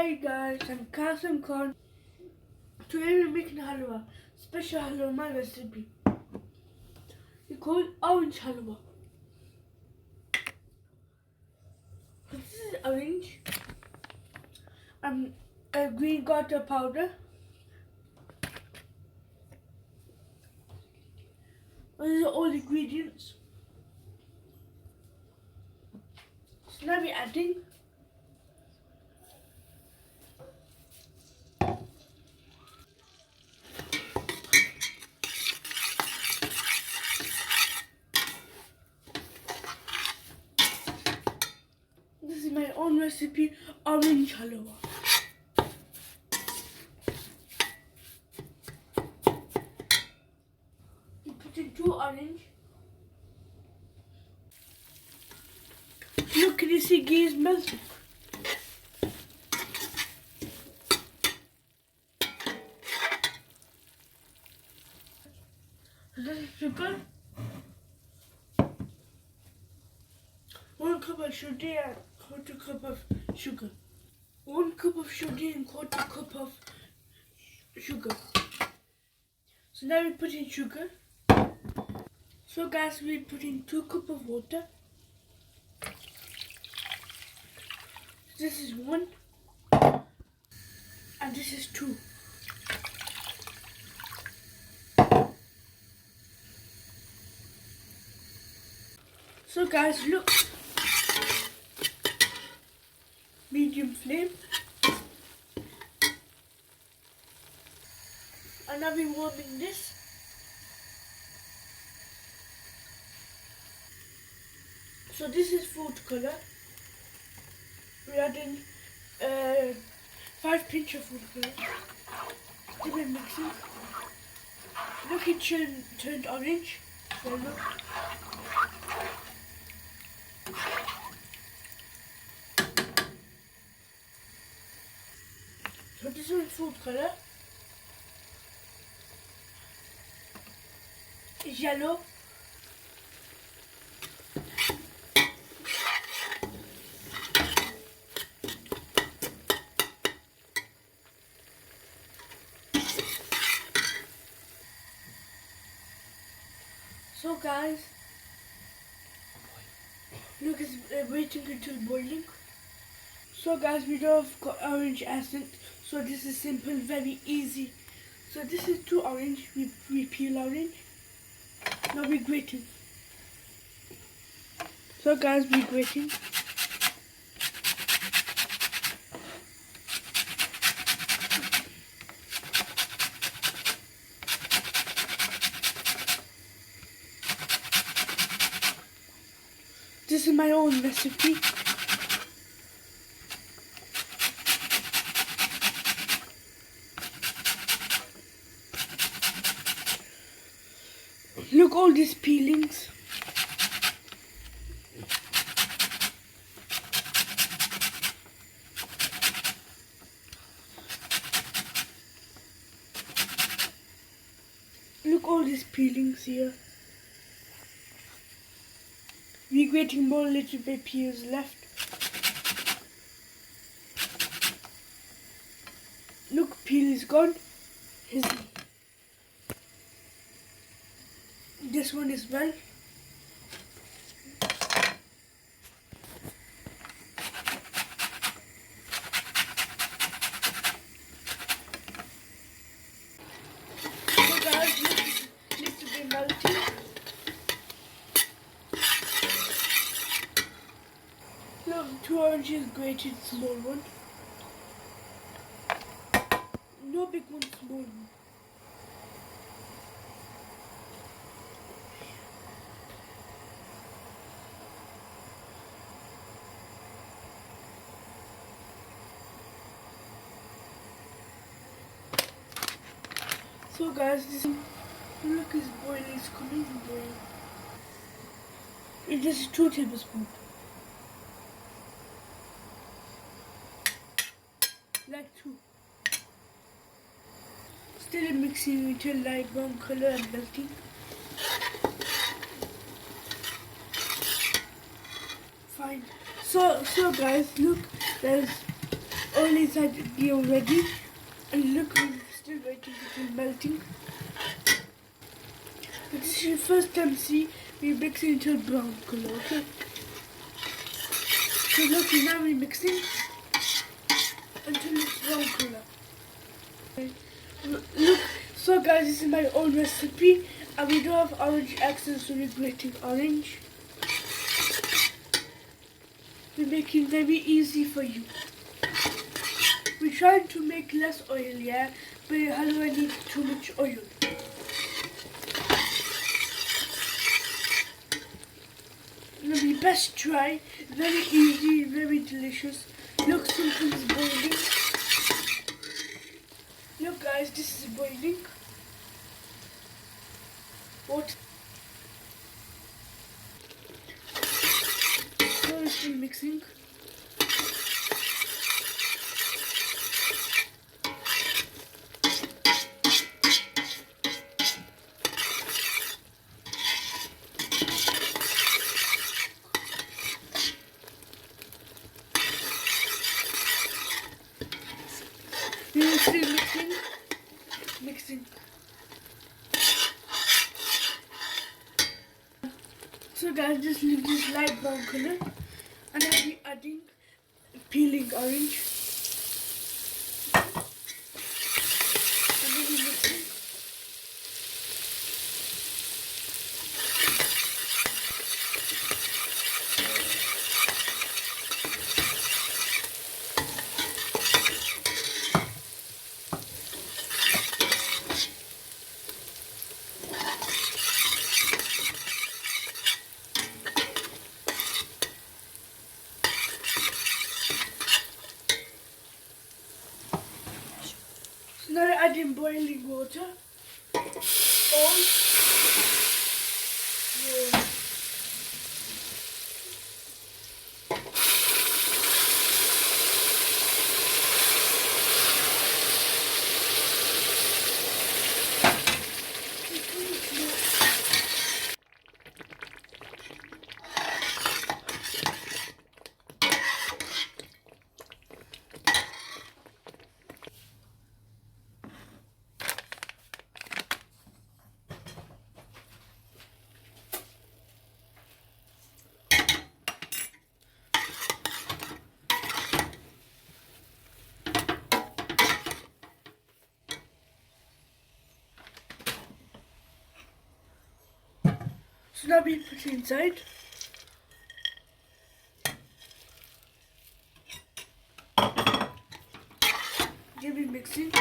Hi guys, I'm Qasim. Today we're making halwa, special halwa, my recipe. It's called orange halwa. This is orange, green garter powder. These are all the ingredients. So now we're adding this is my own recipe, orange halwa. You put in 2 orange. Look, can you see ghee is melting? This is sugar. 1 cup of sugar and 1/4 cup of sugar. 1 cup of sugar and 1/4 cup of sugar. So now we put in sugar. So guys, we put in 2 cups of water. This is 1 and this is 2. So guys, look, medium flame. And now we're warming this. So this is food color. We're adding 5 pinch of food color. Then we're mixing. Look, it turned orange. So look. So this is food color. It's yellow. So guys, look, it's waiting until boiling. So guys, we don't have got orange essence, so this is simple, very easy. So this is 2 orange, we peel orange. Now we're grating. So guys, we're grating. This is my own recipe. Look, all these peelings. Look, all these peelings here. We're getting more little bit peels left. Look, peel is gone. This one as well. So guys, look, it needs to be melted. Look, 2 oranges grated, small one. No big one, small one. So guys, look, it's boiling, it's coming to boil. It is 2 tablespoons. Like 2. Still mixing until light brown color and melting. Fine. So guys, look, there's oil inside the already. And look, I'm still waiting for it melting. This is your first time see we mix it into a brown color, okay? So look, now we're mixing until it's brown color. Okay. Look, so guys, this is my own recipe, and we don't have orange accents, so we're grating orange. We're making very easy for you. We're trying to make less oil, yeah, but your halwa needs too much oil. We best try. Very easy, very delicious. Look, something's boiling. Look guys, this is boiling. What? So it's still mixing. We're still mixing. So guys, just leave this light brown color, and I'll be adding peeling orange. And then we're mixing. So now we're adding boiling water. So now we put it inside. Then we mix it.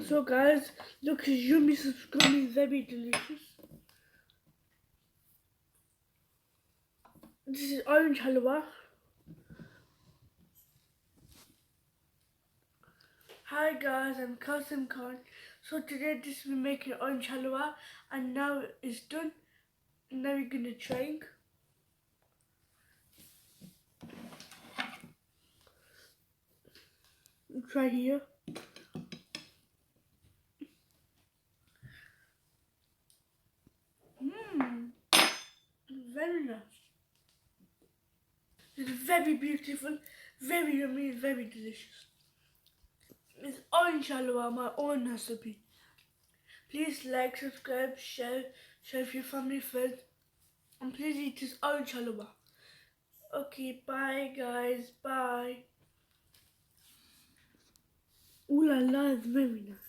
So guys, look, it's yummy, it's gonna be very delicious. This is orange halwa. Hi guys, I'm Qasim Khan. So today this we're making orange halwa, and now it's done. Now we're gonna try. Try here. Very nice. It's very beautiful, very yummy, very delicious. It's orange halwa, my own recipe. Please like, subscribe, share with your family, friends, and please eat this orange halwa. Okay, bye guys, bye. Ooh la la, it's very nice.